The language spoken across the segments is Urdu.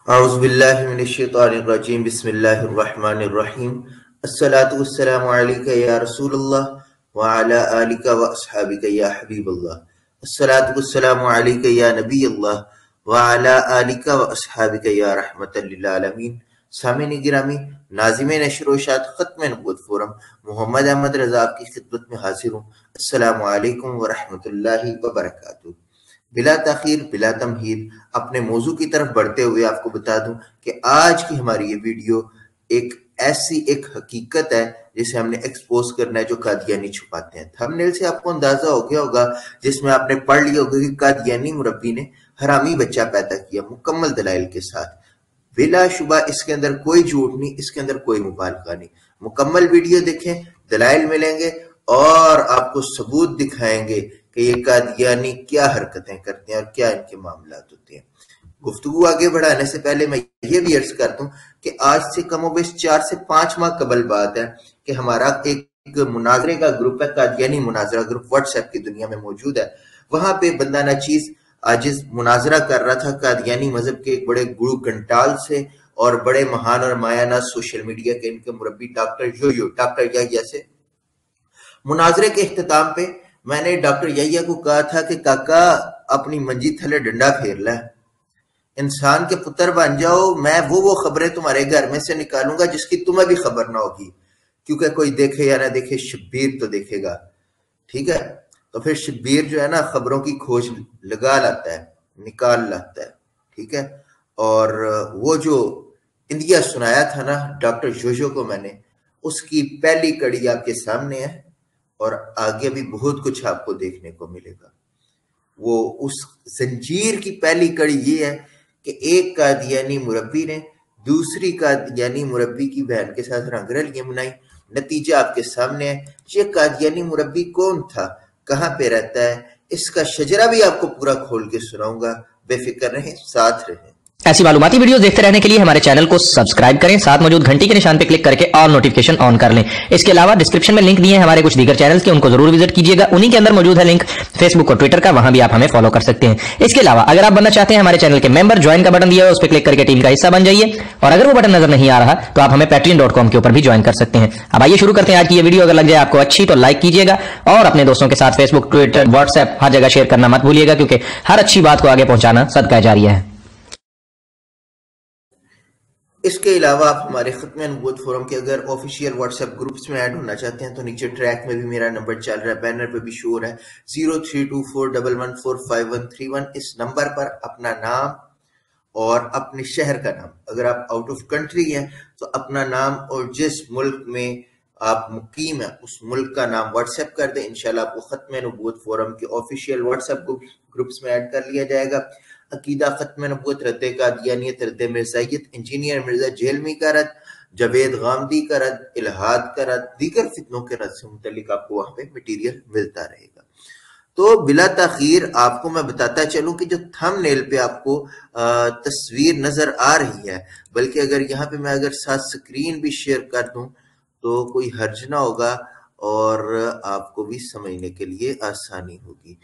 اعوذ باللہ من الشیطان الرجیم بسم اللہ الرحمن الرحیم الصلاة والسلام علیکہ یا رسول اللہ وعلی آلکہ واصحابکہ یا حبیب اللہ الصلاة والسلام علیکہ یا نبی اللہ وعلی آلکہ واصحابکہ یا رحمت للعالمین۔ سامعین گرامی، ناظمین نشر و اشاعت ختم نبوت فورم، محمد احمد رضا آپ کی خدمت میں حاضر ہوں۔ السلام علیکم ورحمۃ اللہ وبرکاتہ۔ بلا تاخیر بلا تمہید اپنے موضوع کی طرف بڑھتے ہوئے آپ کو بتا دوں کہ آج کی ہماری یہ ویڈیو ایک حقیقت ہے جسے ہم نے ایکسپوز کرنا ہے، جو قادیانی چھپاتے ہیں۔ تھمبنیل سے آپ کو اندازہ ہو گیا ہوگا، جس میں آپ نے پڑھ لیا ہوگا کہ قادیانی مربی نے حرامی بچہ پیدا کیا، مکمل دلائل کے ساتھ۔ بلا شبہ اس کے اندر کوئی جھوٹ نہیں، اس کے اندر کوئی مبالغہ نہیں۔ مکمل ویڈیو دیکھیں، دلائل ملیں گے اور آپ کو ثبوت دکھائیں گے کہ یہ قادیانی کیا حرکتیں کرتے ہیں اور کیا ان کے معاملات ہوتے ہیں۔ گفتگو آگے بڑھانے سے پہلے میں یہ بھی عرض کرتا ہوں کہ آج سے کم و بیش 4 سے 5 ماہ قبل بات ہے کہ ہمارا ایک مناظرے کا گروپ ہے، قادیانی مناظرہ گروپ، واٹس ایپ کی دنیا میں موجود ہے۔ وہاں پہ بندہ ناچیز عاجز مناظرہ کر رہا تھا قادیانی مذہب کے ایک بڑے گرو گھنٹال سے اور بڑے مہان اور مایانہ سوشل میڈیا کے ان کے مربی ڈاکٹر یحییٰ سے۔ مناظرے کے اختتام پہ میں نے ڈاکٹر یحییٰ کو کہا تھا کہ کاکا اپنی منجی تھلے ڈنڈا پھیر لے، انسان کے پتر بن جاؤ، میں وہ خبریں تمہارے گھر میں سے نکالوں گا جس کی تمہیں بھی خبر نہ ہوگی، کیونکہ کوئی دیکھے یا نہ دیکھے شبیر تو دیکھے گا، ٹھیک ہے؟ تو پھر شبیر جو ہے نا خبروں کی کھوج لگا لاتا ہے، نکال لاتا ہے، ٹھیک ہے؟ اور وہ جو اندیا سنایا تھا نا ڈاکٹر جوجو کو میں نے، اس کی پہلی کڑی آپ کے سامنے ہے اور آگے بھی بہت کچھ آپ کو دیکھنے کو ملے گا۔ وہ اس زنجیر کی پہلی کڑی یہ ہے کہ ایک قادیانی مربی نے دوسری قادیانی مربی کی بہن کے ساتھ رنگ رلیاں منائی۔ نتیجہ آپ کے سامنے ہے۔ یہ قادیانی مربی کون تھا، کہاں پہ رہتا ہے، اس کا شجرہ بھی آپ کو پورا کھول کے سناؤں گا، بے فکر رہیں، ساتھ رہیں۔ ایسی معلوماتی ویڈیوز دیکھتے رہنے کے لیے ہمارے چینل کو سبسکرائب کریں، ساتھ موجود گھنٹی کے نشان پہ کلک کر کے آل نوٹیفکیشن آن کر لیں۔ اس کے علاوہ ڈسکرپشن میں لنک دیے ہیں ہمارے کچھ دیگر چینلز کے، ان کو ضرور وزٹ کیجیے گا، انہی کے اندر موجود ہے لنک فیس بک اور ٹویٹر کا، وہاں بھی آپ ہمیں فالو کر سکتے ہیں۔ اس کے علاوہ اگر آپ بننا چاہتے ہیں ہمارے چینل کے ممبر، جوائن کا بٹن دیا ہے، اس پہ کلک کر کے ٹیم کا حصہ بن جائیے، اور اگر وہ بٹن نظر نہیں آ رہا تو آپ ہمیں patreon.com کے اوپر بھی جوائن کر سکتے ہیں۔ اب آئیے شروع کرتے ہیں آج کی یہ ویڈیو۔ اگر لگ جائے آپ کو اچھی تو لائک کیجیے گا اور اپنے دوستوں کے ساتھ فیس بک، ٹویٹر، واٹس ایپ ہر جگہ شیئر کرنا مت بھولیے گا، کیونکہ ہر اچھی بات کو آگے پہنچانا صدقہ جاریہ ہے۔ اس کے علاوہ آپ ہمارے ختم نبوت فورم کے اگر آفیشیل واٹس ایپ گروپس میں ایڈ ہونا چاہتے ہیں تو نیچے ٹریک میں بھی میرا نمبر چل رہا ہے، بینر پہ بھی شور ہے 0324114531۔ اس نمبر پر اپنا نام اور اپنے شہر کا نام، اگر آپ آؤٹ آف کنٹری ہیں تو اپنا نام اور جس ملک میں آپ مقیم ہیں اس ملک کا نام واٹس ایپ کر دیں، انشاءاللہ آپ کو ختم نبوت فورم کے آفیشیل واٹس ایپ گروپس میں ایڈ کر لیا جائے گا۔ عقیدہ ختم نبوت، رد قادیانیت، رد مرزائیت، انجینئر مرزا جیلمی کا رد، جاوید غامدی کا رد، الہاد کا رد، دیگر فتنوں کے رد سے متعلق آپ کو وہاں پہ مٹیریل ملتا رہے گا۔ تو بلا تاخیر آپ کو میں بتاتا چلوں کہ جو تھم نیل پہ آپ کو تصویر نظر آ رہی ہے، بلکہ اگر یہاں پہ میں ساتھ سکرین بھی شیئر کر دوں تو کوئی حرج نہ ہوگا اور آپ کو بھی سمجھنے کے لیے آسانی ہوگی۔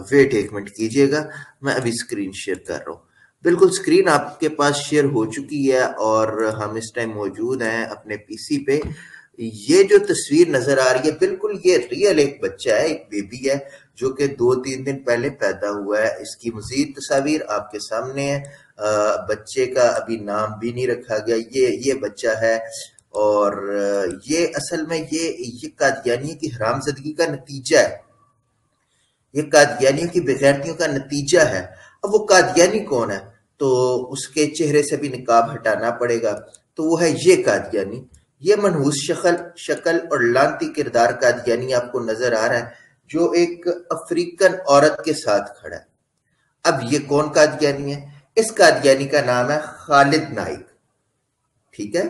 ویٹ ایک منٹ کیجئے گا، میں ابھی سکرین شیئر کر رہا ہوں۔ بالکل سکرین آپ کے پاس شیئر ہو چکی ہے اور ہم اس ٹائم موجود ہیں اپنے پی سی پہ۔ یہ جو تصویر نظر آ رہی ہے بالکل یہ ریئل ایک بچہ ہے، ایک بیبی ہے جو کہ 2-3 دن پہلے پیدا ہوا ہے۔ اس کی مزید تصاویر آپ کے سامنے ہے۔ بچے کا ابھی نام بھی نہیں رکھا گیا، یہ بچہ ہے اور یہ اصل میں یہ قادیانی کی حرامزدگی کا نتیجہ ہے، یہ قادیانیوں کی بغیرتیوں کا نتیجہ ہے۔ اب وہ قادیانی کون ہے تو اس کے چہرے سے بھی نقاب ہٹانا پڑے گا، تو وہ ہے یہ قادیانی، یہ منحوس شکل اور لانتی کردار قادیانی آپ کو نظر آ رہا ہے جو ایک افریقن عورت کے ساتھ کھڑا ہے۔ اب یہ کون قادیانی ہے؟ اس قادیانی کا نام ہے خالد نائک، ٹھیک ہے؟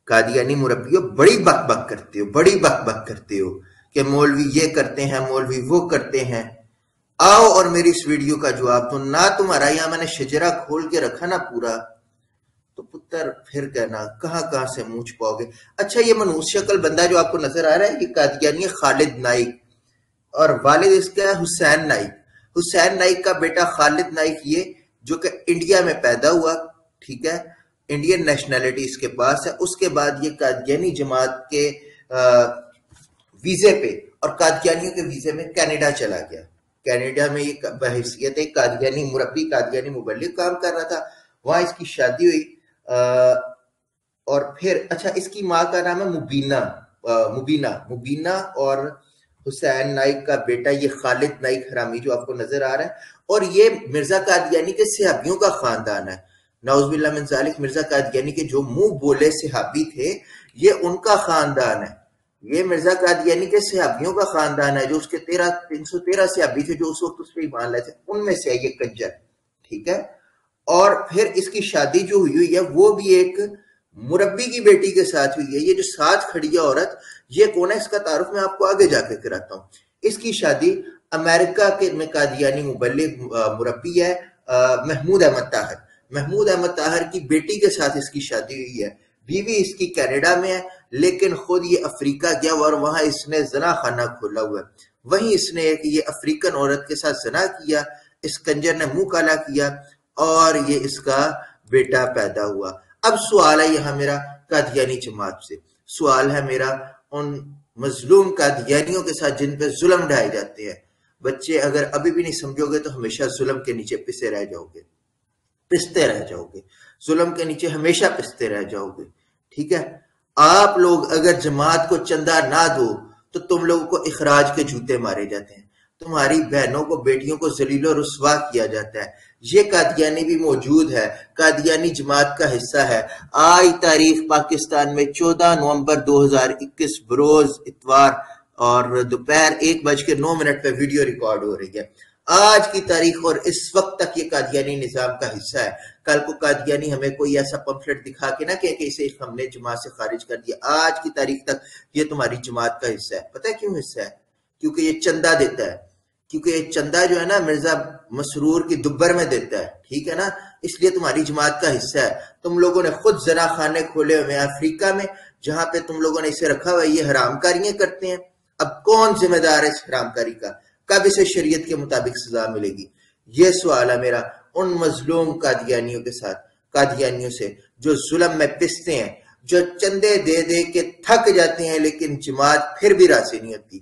قادیانی مربیوں بڑی بک بک کرتے ہو کہ مولوی یہ کرتے ہیں، مولوی وہ کرتے ہیں۔ آؤ اور میری اس ویڈیو کا جواب دو، نہ تمہارا یہاں میں نے شجرہ کھول کے رکھا نا پورا، تو پتر پھر کہنا کہاں سے منہ چھپاؤ گے۔ اچھا یہ منحوس شکل بندہ جو آپ کو نظر آ رہا ہے یہ قادیانی خالد نائک، اور والد اس کا ہے حسین نائک۔ حسین نائک کا بیٹا خالد نائک، یہ جو کہ انڈیا میں پیدا ہوا، ٹھیک ہے، انڈین نیشنلٹی اس کے پاس ہے. اس کے بعد یہ قادیانی جماعت کے ویزے پہ اور قادیانیوں کے ویزے میں کینیڈا چلا گیا. کینیڈا میں یہ بحیثیت ایک قادیانی مربی، قادیانی مبلغ کام کر رہا تھا. وہاں اس کی شادی ہوئی، اور پھر اچھا اس کی ماں کا نام ہے مبینہ اور حسین نائک کا بیٹا یہ خالد نائک حرامی جو آپ کو نظر آ رہا ہے. اور یہ مرزا قادیانی کے صحابیوں کا خاندان ہے. نعوذ باللہ من ذالک، مرزا قادیانی کے جو منہ بولے صحابی تھے یہ ان کا خاندان ہے. یہ مرزا قادیانی کے صحابیوں کا خاندان ہے، جو اس کے 313 صحابی تھے جو اس وقت اس پہ ایمان لائے تھے، ان میں سے یہ کنجر. ٹھیک ہے، اور پھر اس کی شادی جو ہوئی ہے وہ بھی ایک مربی کی بیٹی کے ساتھ ہوئی ہے. یہ جو ساتھ کھڑی ہے عورت، یہ کون ہے اس کا تعارف میں آپ کو آگے جا کے کراتا ہوں. اس کی شادی امریکہ کے میں قادیانی مبلغ مربی ہے محمود احمد طاہر کی بیٹی کے ساتھ اس کی شادی ہوئی ہے. بیوی اس کی کینیڈا میں ہے، لیکن خود یہ افریقہ گیا اور وہاں اس نے زنا خانہ کھولا ہوا ہے. وہیں اس نے ایک یہ افریقن عورت کے ساتھ زنا کیا، اس کنجر نے منہ کالا کیا اور یہ اس کا بیٹا پیدا ہوا. اب سوال ہے یہاں میرا قادیانی جماعت سے، سوال ہے میرا ان مظلوم قادیانیوں کے ساتھ جن پہ ظلم ڈھائے جاتے ہیں. بچے اگر ابھی بھی نہیں سمجھو گے تو ہمیشہ ظلم کے نیچے پستے رہ جاؤ گے، ظلم کے نیچے ہمیشہ پستے رہ جاؤ گے. ٹھیک ہے، آپ لوگ اگر جماعت کو چندہ نہ دو تو تم لوگوں کو اخراج کے جوتے مارے جاتے ہیں، تمہاری بہنوں کو بیٹیوں کو ذلیل و رسوا کیا جاتا ہے. یہ قادیانی بھی موجود ہے، قادیانی جماعت کا حصہ ہے. آج تاریخ پاکستان میں 14 نومبر 2021 بروز اتوار اور دوپہر 1:09 پہ ویڈیو ریکارڈ ہو رہی ہے. آج کی تاریخ اور اس وقت تک یہ قادیانی نظام کا حصہ ہے. کل کو قادیانی ہمیں کوئی ایسا پمفلٹ دکھا کے نہ کہ اسے ہم نے جماعت سے خارج کر دیا. آج کی تاریخ تک یہ تمہاری جماعت کا حصہ ہے. پتہ ہے کیوں حصہ ہے؟ کیونکہ یہ چندہ دیتا ہے، کیونکہ یہ چندہ جو ہے نا مرزا مسرور کی دبر میں دیتا ہے. ٹھیک ہے نا، اس لیے تمہاری جماعت کا حصہ ہے. تم لوگوں نے خود زنا خانے کھولے ہوئے ہیں افریقہ میں، جہاں پہ تم لوگوں نے اسے رکھا ہوا ہے. یہ حرام کاریاں کرتے ہیں. اب کون ذمہ دار ہے اس حرام کاری کا؟ کب اسے شریعت کے مطابق سزا ملے گی؟ یہ سوال ہے میرا ان مظلوم قادیانیوں کے ساتھ، قادیانیوں سے جو ظلم میں پستے ہیں، جو چندے دے دے کے تھک جاتے ہیں لیکن جماعت پھر بھی راضی نہیں ہوتی.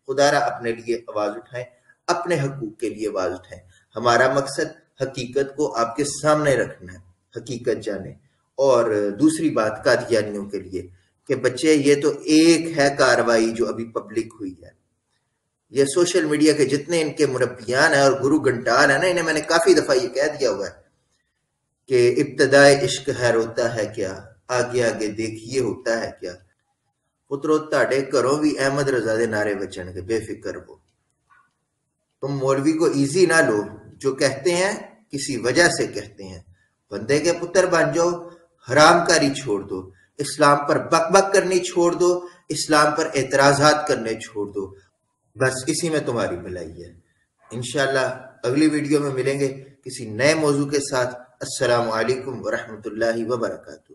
خدا را اپنے لیے آواز اٹھائیں، اپنے حقوق کے لیے آواز اٹھائیں. ہمارا مقصد حقیقت کو آپ کے سامنے رکھنا ہے، حقیقت جانیں. اور دوسری بات قادیانیوں کے لیے کہ بچے یہ تو ایک ہے کاروائی جو ابھی پبلک ہوئی ہے. یہ سوشل میڈیا کے جتنے ان کے مربیان ہیں اور گرو گھنٹال ہیں نا، انہیں میں نے کافی دفعہ یہ کہہ دیا ہوا ہے کہ ابتدائے عشق ہے روتا ہے کیا، آگے آگے دیکھیے ہوتا ہے کیا. پترو تاڑے کرو بھی احمد رضا دے نعرے بچن کے بے فکر ہو. تم مولوی کو ایزی نہ لو، جو کہتے ہیں کسی وجہ سے کہتے ہیں. بندے کے پتر بن جاؤ، حرام کاری چھوڑ دو، اسلام پر بک بک کرنی چھوڑ دو، اسلام پر اعتراضات کرنے چھوڑ دو. بس اسی میں تمہاری بھلائی ہے. انشاءاللہ اگلی ویڈیو میں ملیں گے کسی نئے موضوع کے ساتھ. السلام علیکم ورحمۃ اللہ وبرکاتہ.